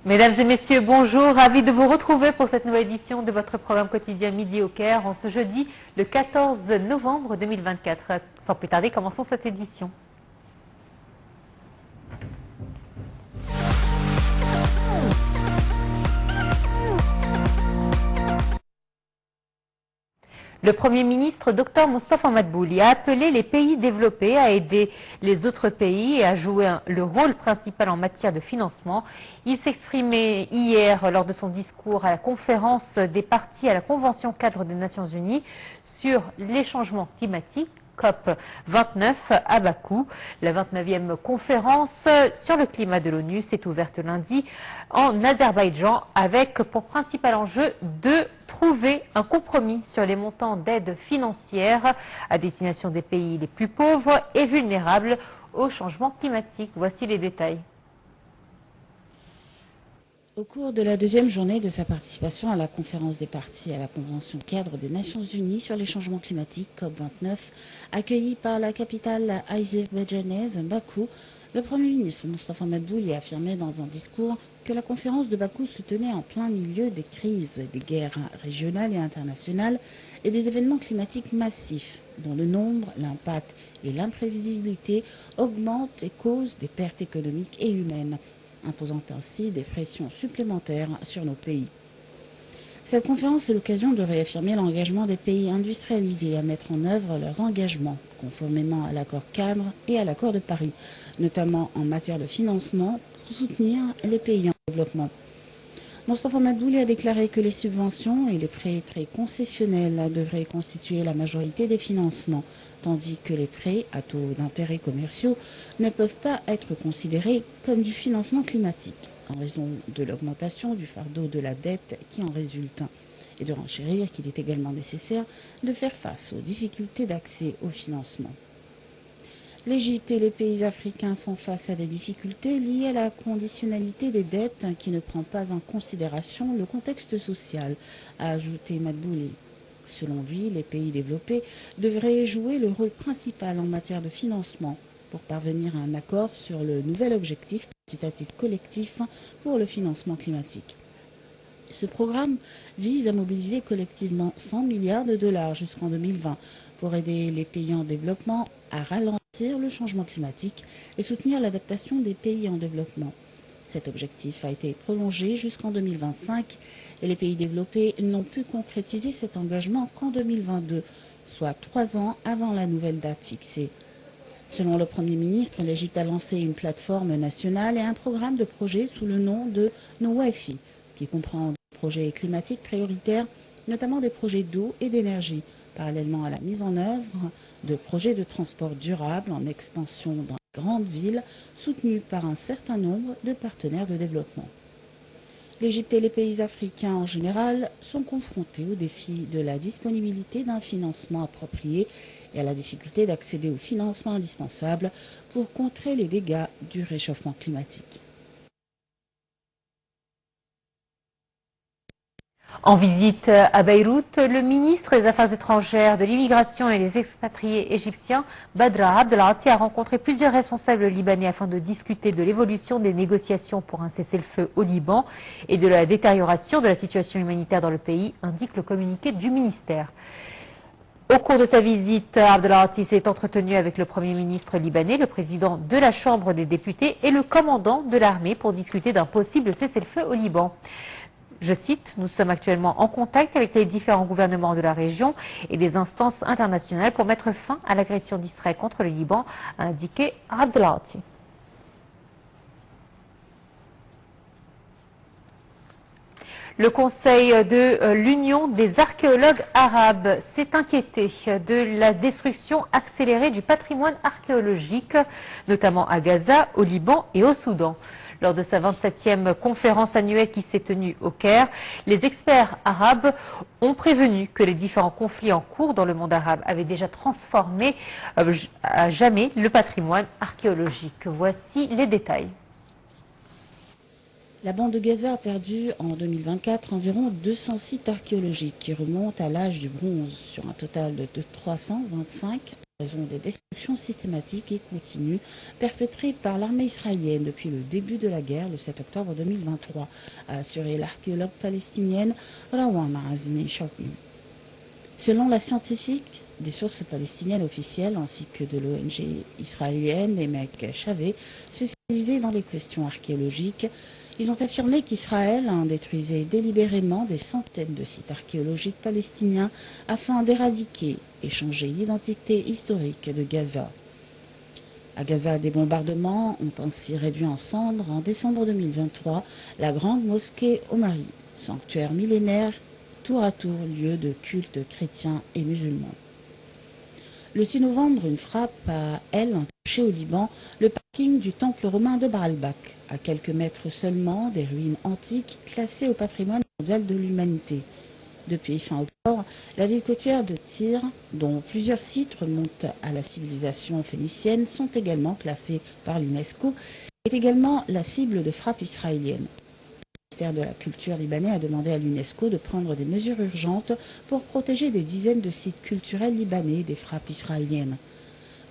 Mesdames et messieurs, bonjour. Ravi de vous retrouver pour cette nouvelle édition de votre programme quotidien Midi au Caire en ce jeudi, le 14 novembre 2024. Sans plus tarder, commençons cette édition. Le Premier ministre, Dr Moustapha Madbouli, a appelé les pays développés à aider les autres pays et à jouer le rôle principal en matière de financement. Il s'exprimait hier lors de son discours à la conférence des parties à la Convention cadre des Nations Unies sur les changements climatiques. COP 29 à Bakou. La 29e conférence sur le climat de l'ONU s'est ouverte lundi en Azerbaïdjan avec pour principal enjeu de trouver un compromis sur les montants d'aide financière à destination des pays les plus pauvres et vulnérables au changement climatique. Voici les détails. Au cours de la deuxième journée de sa participation à la conférence des parties à la Convention cadre des Nations Unies sur les changements climatiques, COP29, accueillie par la capitale azerbaïdjanaise, Bakou, le Premier ministre Moustapha Madbouli a affirmé dans un discours que la conférence de Bakou se tenait en plein milieu des crises, des guerres régionales et internationales et des événements climatiques massifs, dont le nombre, l'impact et l'imprévisibilité augmentent et causent des pertes économiques et humaines, imposant ainsi des pressions supplémentaires sur nos pays. Cette conférence est l'occasion de réaffirmer l'engagement des pays industrialisés à mettre en œuvre leurs engagements, conformément à l'accord cadre et à l'accord de Paris, notamment en matière de financement pour soutenir les pays en développement. Moustapha Madbouli a déclaré que les subventions et les prêts très concessionnels devraient constituer la majorité des financements, tandis que les prêts à taux d'intérêt commerciaux ne peuvent pas être considérés comme du financement climatique, en raison de l'augmentation du fardeau de la dette qui en résulte, et de renchérir qu'il est également nécessaire de faire face aux difficultés d'accès au financement. L'Égypte et les pays africains font face à des difficultés liées à la conditionnalité des dettes qui ne prend pas en considération le contexte social, a ajouté Madbouli. Selon lui, les pays développés devraient jouer le rôle principal en matière de financement pour parvenir à un accord sur le nouvel objectif quantitatif collectif pour le financement climatique. Ce programme vise à mobiliser collectivement 100 milliards de dollars jusqu'en 2020 pour aider les pays en développement à ralentir le changement climatique et soutenir l'adaptation des pays en développement. Cet objectif a été prolongé jusqu'en 2025 et les pays développés n'ont pu concrétiser cet engagement qu'en 2022, soit 3 ans avant la nouvelle date fixée. Selon le Premier ministre, l'Égypte a lancé une plateforme nationale et un programme de projets sous le nom de NoWafi, qui comprend des projets climatiques prioritaires, notamment des projets d'eau et d'énergie, parallèlement à la mise en œuvre de projets de transport durable en expansion dans les grandes villes, soutenus par un certain nombre de partenaires de développement. L'Égypte et les pays africains en général sont confrontés au défi de la disponibilité d'un financement approprié et à la difficulté d'accéder au financement indispensable pour contrer les dégâts du réchauffement climatique. En visite à Beyrouth, le ministre des Affaires étrangères, de l'immigration et des expatriés égyptiens, Badra Abdelati, a rencontré plusieurs responsables libanais afin de discuter de l'évolution des négociations pour un cessez-le-feu au Liban et de la détérioration de la situation humanitaire dans le pays, indique le communiqué du ministère. Au cours de sa visite, Abdelati s'est entretenu avec le Premier ministre libanais, le président de la Chambre des députés et le commandant de l'armée pour discuter d'un possible cessez-le-feu au Liban. Je cite, « Nous sommes actuellement en contact avec les différents gouvernements de la région et des instances internationales pour mettre fin à l'agression d'Israël contre le Liban », a indiqué Abdelati. Le Conseil de l'Union des archéologues arabes s'est inquiété de la destruction accélérée du patrimoine archéologique, notamment à Gaza, au Liban et au Soudan. Lors de sa 27e conférence annuelle qui s'est tenue au Caire, les experts arabes ont prévenu que les différents conflits en cours dans le monde arabe avaient déjà transformé à jamais le patrimoine archéologique. Voici les détails. La bande de Gaza a perdu en 2024 environ 200 sites archéologiques qui remontent à l'âge du bronze sur un total de 325 raison des destructions systématiques et continues perpétrées par l'armée israélienne depuis le début de la guerre, le 7 octobre 2023, a assuré l'archéologue palestinienne Rawana Azmi Shawki. Selon la scientifique, des sources palestiniennes officielles ainsi que de l'ONG israélienne Emek Shaveh, spécialisée dans les questions archéologiques, ils ont affirmé qu'Israël détruisait délibérément des centaines de sites archéologiques palestiniens afin d'éradiquer et changer l'identité historique de Gaza. À Gaza, des bombardements ont ainsi réduit en cendres en décembre 2023 la grande mosquée Omari, sanctuaire millénaire, tour à tour lieu de culte chrétien et musulman. Le 6 novembre, une frappe a, elle, touché au Liban le parking du temple romain de Baalbek, à quelques mètres seulement des ruines antiques classées au patrimoine mondial de l'humanité. Depuis fin octobre, la ville côtière de Tyr, dont plusieurs sites remontent à la civilisation phénicienne, sont également classés par l'UNESCO, est également la cible de frappes israéliennes. Le ministère de la Culture libanais a demandé à l'UNESCO de prendre des mesures urgentes pour protéger des dizaines de sites culturels libanais des frappes israéliennes.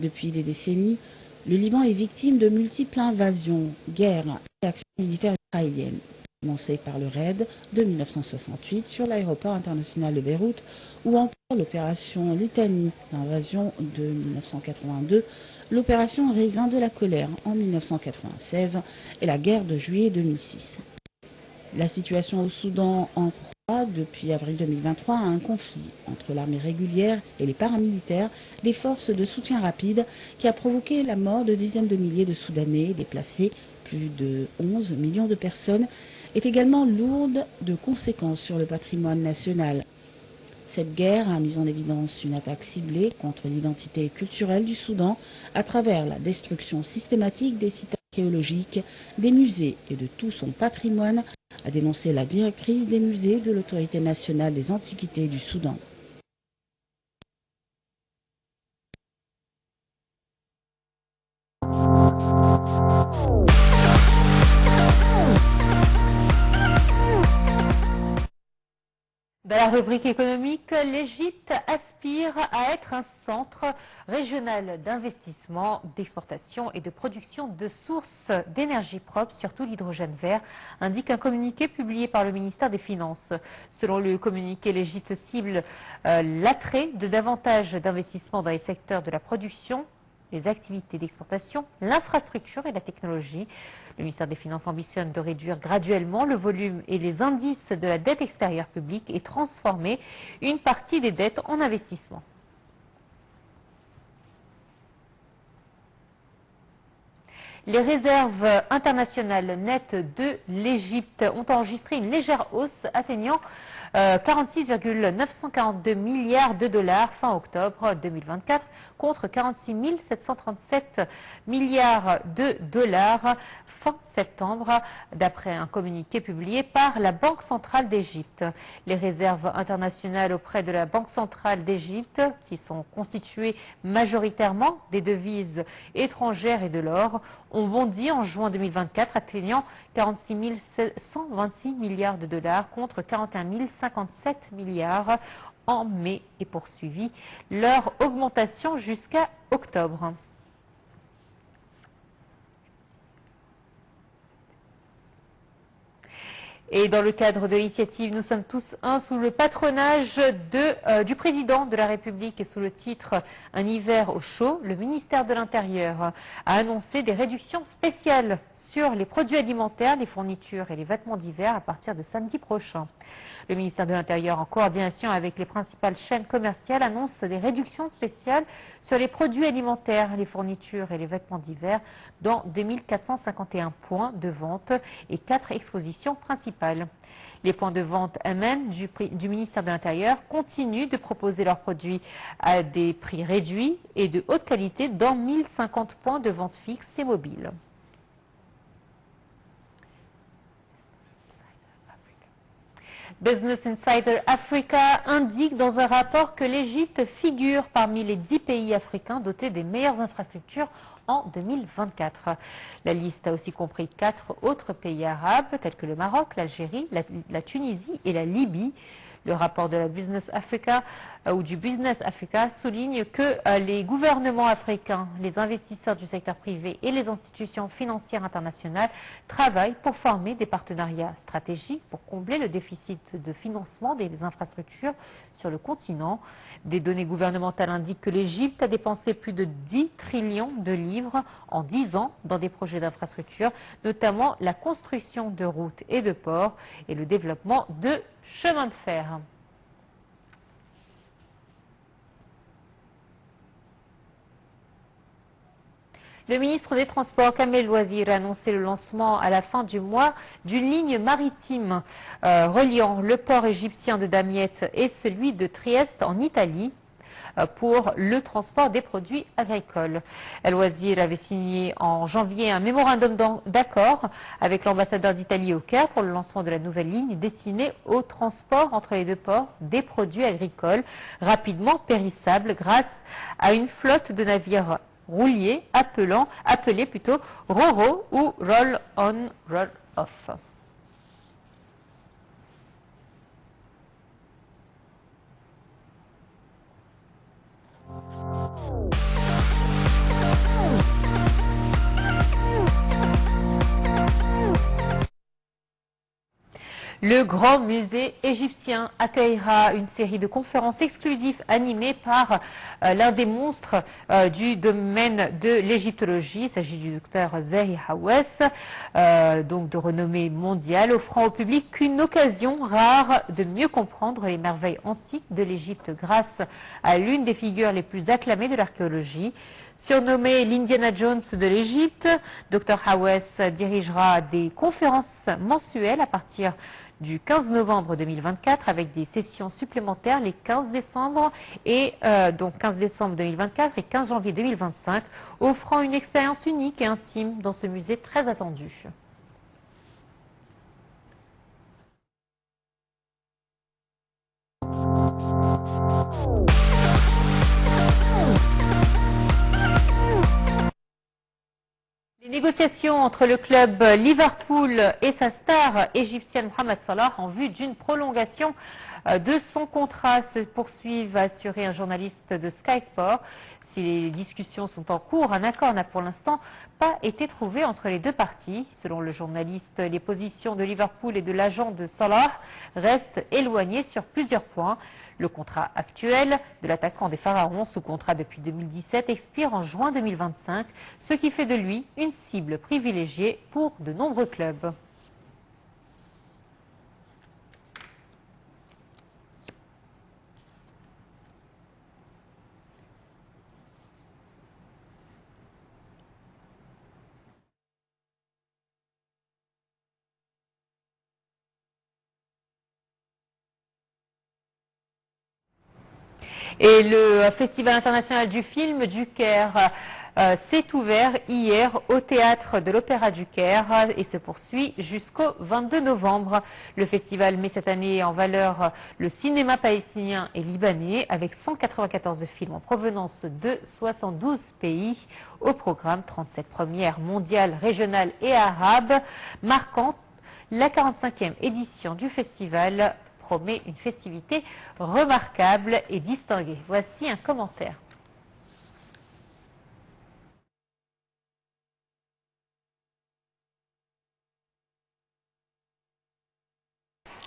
Depuis des décennies, le Liban est victime de multiples invasions, guerres et actions militaires israéliennes, commencées par le raid de 1968 sur l'aéroport international de Beyrouth ou encore l'opération Litanie, l'invasion de 1982, l'opération Raisin de la colère en 1996 et la guerre de juillet 2006. La situation au Soudan en proie depuis avril 2023 à un conflit entre l'armée régulière et les paramilitaires des forces de soutien rapide qui a provoqué la mort de dizaines de milliers de Soudanais déplacés, plus de 11 millions de personnes, est également lourde de conséquences sur le patrimoine national. Cette guerre a mis en évidence une attaque ciblée contre l'identité culturelle du Soudan à travers la destruction systématique des sites archéologiques, des musées et de tout son patrimoine, a dénoncé la directrice des musées de l'Autorité nationale des antiquités du Soudan. Dans la rubrique économique, l'Égypte aspire à être un centre régional d'investissement, d'exportation et de production de sources d'énergie propre, surtout l'hydrogène vert, indique un communiqué publié par le ministère des Finances. Selon le communiqué, l'Égypte cible l'attrait de davantage d'investissements dans les secteurs de la production, les activités d'exportation, l'infrastructure et la technologie. Le ministère des Finances ambitionne de réduire graduellement le volume et les indices de la dette extérieure publique et transformer une partie des dettes en investissement. Les réserves internationales nettes de l'Égypte ont enregistré une légère hausse atteignant 46,942 milliards de dollars fin octobre 2024 contre 46 737 milliards de dollars fin septembre, d'après un communiqué publié par la Banque centrale d'Égypte. Les réserves internationales auprès de la Banque centrale d'Égypte, qui sont constituées majoritairement des devises étrangères et de l'or, ont bondi en juin 2024, atteignant 46 126 milliards de dollars contre 41 057 milliards en mai et poursuivi leur augmentation jusqu'à octobre. Et dans le cadre de l'initiative Nous sommes tous un, sous le patronage du président de la République et sous le titre Un hiver au chaud, le ministère de l'Intérieur a annoncé des réductions spéciales sur les produits alimentaires, les fournitures et les vêtements d'hiver à partir de samedi prochain. Le ministère de l'Intérieur, en coordination avec les principales chaînes commerciales, annonce des réductions spéciales sur les produits alimentaires, les fournitures et les vêtements d'hiver dans 2451 points de vente et 4 expositions principales. Les points de vente MN du ministère de l'Intérieur continuent de proposer leurs produits à des prix réduits et de haute qualité dans 1050 points de vente fixes et mobiles. Business Insider Africa indique dans un rapport que l'Égypte figure parmi les 10 pays africains dotés des meilleures infrastructures en 2024. La liste a aussi compris 4 autres pays arabes tels que le Maroc, l'Algérie, la Tunisie et la Libye. Le rapport de la Business Africa ou du Business Africa souligne que les gouvernements africains, les investisseurs du secteur privé et les institutions financières internationales travaillent pour former des partenariats stratégiques pour combler le déficit de financement des infrastructures sur le continent. Des données gouvernementales indiquent que l'Égypte a dépensé plus de 10 trillions de livres en 10 ans dans des projets d'infrastructures, notamment la construction de routes et de ports et le développement de chemins de fer. Le ministre des Transports, Kamel Ouazir, a annoncé le lancement à la fin du mois d'une ligne maritime reliant le port égyptien de Damiette et celui de Trieste en Italie pour le transport des produits agricoles. El Ouazir avait signé en janvier un mémorandum d'accord avec l'ambassadeur d'Italie au Caire pour le lancement de la nouvelle ligne destinée au transport entre les deux ports des produits agricoles rapidement périssables grâce à une flotte de navires rouliers appelés plutôt RoRo ou Roll-on, Roll-off. Le Grand Musée égyptien accueillera une série de conférences exclusives animées par l'un des monstres du domaine de l'égyptologie. Il s'agit du docteur Zahi Hawass, donc de renommée mondiale, offrant au public une occasion rare de mieux comprendre les merveilles antiques de l'Égypte grâce à l'une des figures les plus acclamées de l'archéologie. Surnommé l'Indiana Jones de l'Égypte, Dr Hawass dirigera des conférences mensuelles à partir du 15 novembre 2024 avec des sessions supplémentaires les 15 décembre et donc 15 décembre 2024 et 15 janvier 2025, offrant une expérience unique et intime dans ce musée très attendu. Les négociations entre le club Liverpool et sa star égyptienne Mohamed Salah en vue d'une prolongation de son contrat se poursuivent, a assuré un journaliste de Sky Sport. Si les discussions sont en cours, un accord n'a pour l'instant pas été trouvé entre les deux parties. Selon le journaliste, les positions de Liverpool et de l'agent de Salah restent éloignées sur plusieurs points. Le contrat actuel de l'attaquant des Pharaons, sous contrat depuis 2017, expire en juin 2025, ce qui fait de lui une cible privilégiée pour de nombreux clubs. Et le Festival international du film du Caire s'est ouvert hier au théâtre de l'Opéra du Caire et se poursuit jusqu'au 22 novembre. Le festival met cette année en valeur le cinéma palestinien et libanais avec 194 films en provenance de 72 pays. Au programme 37 premières mondiales, régionales et arabes, marquant la 45e édition du festival promet une festivité remarquable et distinguée. Voici un commentaire.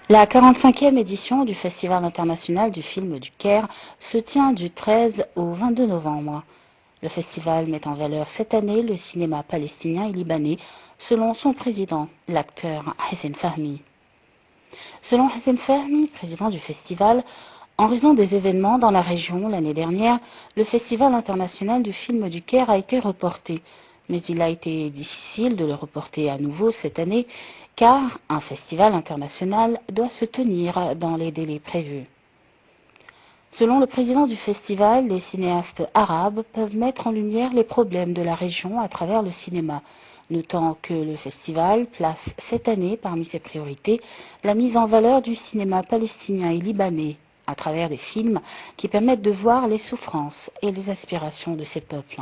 La 45e édition du Festival international du film du Caire se tient du 13 au 22 novembre. Le festival met en valeur cette année le cinéma palestinien et libanais, selon son président, l'acteur Hissène Fahmy. Selon Hissène Fahmy, président du festival, en raison des événements dans la région l'année dernière, le Festival international du film du Caire a été reporté. Mais il a été difficile de le reporter à nouveau cette année, car un festival international doit se tenir dans les délais prévus. Selon le président du festival, les cinéastes arabes peuvent mettre en lumière les problèmes de la région à travers le cinéma, notant que le festival place cette année parmi ses priorités la mise en valeur du cinéma palestinien et libanais à travers des films qui permettent de voir les souffrances et les aspirations de ces peuples.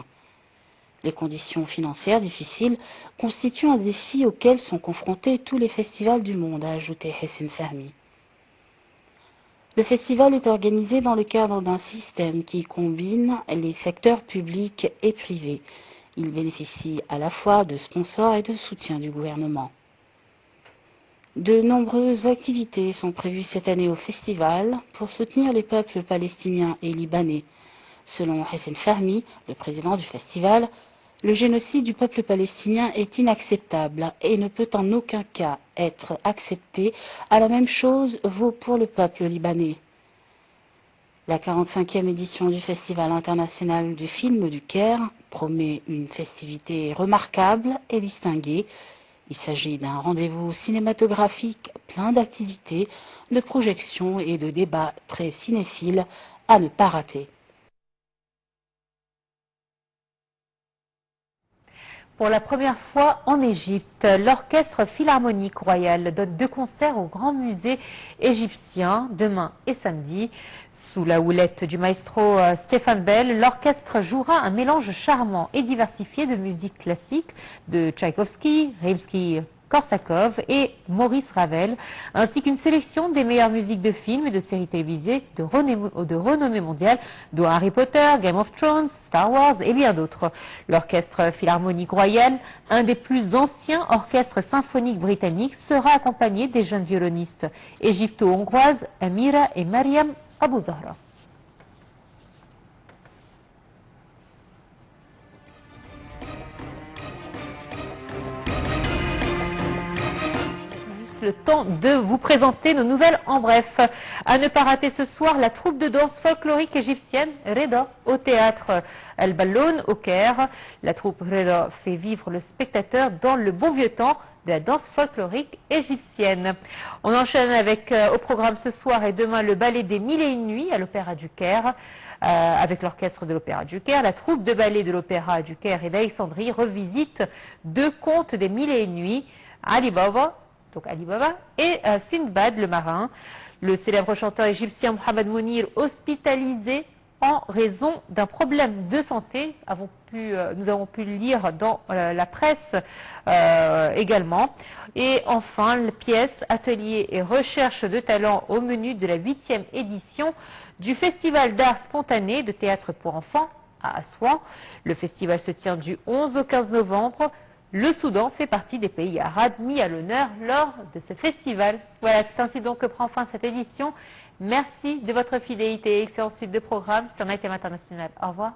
Les conditions financières difficiles constituent un défi auquel sont confrontés tous les festivals du monde, a ajouté Hissène Fahmy. Le festival est organisé dans le cadre d'un système qui combine les secteurs publics et privés. Il bénéficie à la fois de sponsors et de soutien du gouvernement. De nombreuses activités sont prévues cette année au festival pour soutenir les peuples palestiniens et libanais. Selon Hessan Fahmy, le président du festival, le génocide du peuple palestinien est inacceptable et ne peut en aucun cas être accepté. La même chose vaut pour le peuple libanais. La 45e édition du Festival international du film du Caire promet une festivité remarquable et distinguée. Il s'agit d'un rendez-vous cinématographique plein d'activités, de projections et de débats très cinéphiles à ne pas rater. Pour la première fois en Égypte, l'Orchestre Philharmonique Royal donne 2 concerts au Grand Musée égyptien demain et samedi. Sous la houlette du maestro Stéphane Bell, l'orchestre jouera un mélange charmant et diversifié de musique classique de Tchaïkovski, Rimsky-Korsakov et Maurice Ravel, ainsi qu'une sélection des meilleures musiques de films et de séries télévisées de renommée mondiale, dont Harry Potter, Game of Thrones, Star Wars et bien d'autres. L'Orchestre Philharmonique Royal, un des plus anciens orchestres symphoniques britanniques, sera accompagné des jeunes violonistes égypto-hongroises Amira et Mariam Abou Zahra. Le temps de vous présenter nos nouvelles en bref. À ne pas rater ce soir, la troupe de danse folklorique égyptienne Reda au théâtre Al-Balloun au Caire. La troupe Reda fait vivre le spectateur dans le bon vieux temps de la danse folklorique égyptienne. On enchaîne avec au programme ce soir et demain le ballet des Mille et une nuits à l'Opéra du Caire. Avec l'orchestre de l'Opéra du Caire, la troupe de ballet de l'Opéra du Caire et d'Alexandrie revisite 2 contes des Mille et une nuits, Ali Baba et Sindbad le marin. Le célèbre chanteur égyptien Mohamed Mounir, hospitalisé en raison d'un problème de santé. Nous avons pu le lire dans la presse également. Et enfin, la pièce Atelier et recherche de talent au menu de la 8e édition du Festival d'art spontané de théâtre pour enfants à Assouan. Le festival se tient du 11 au 15 novembre. Le Soudan fait partie des pays arabes mis à l'honneur lors de ce festival. Voilà, c'est ainsi donc que prend fin cette édition. Merci de votre fidélité et excellente suite de programme sur MyTM International. Au revoir.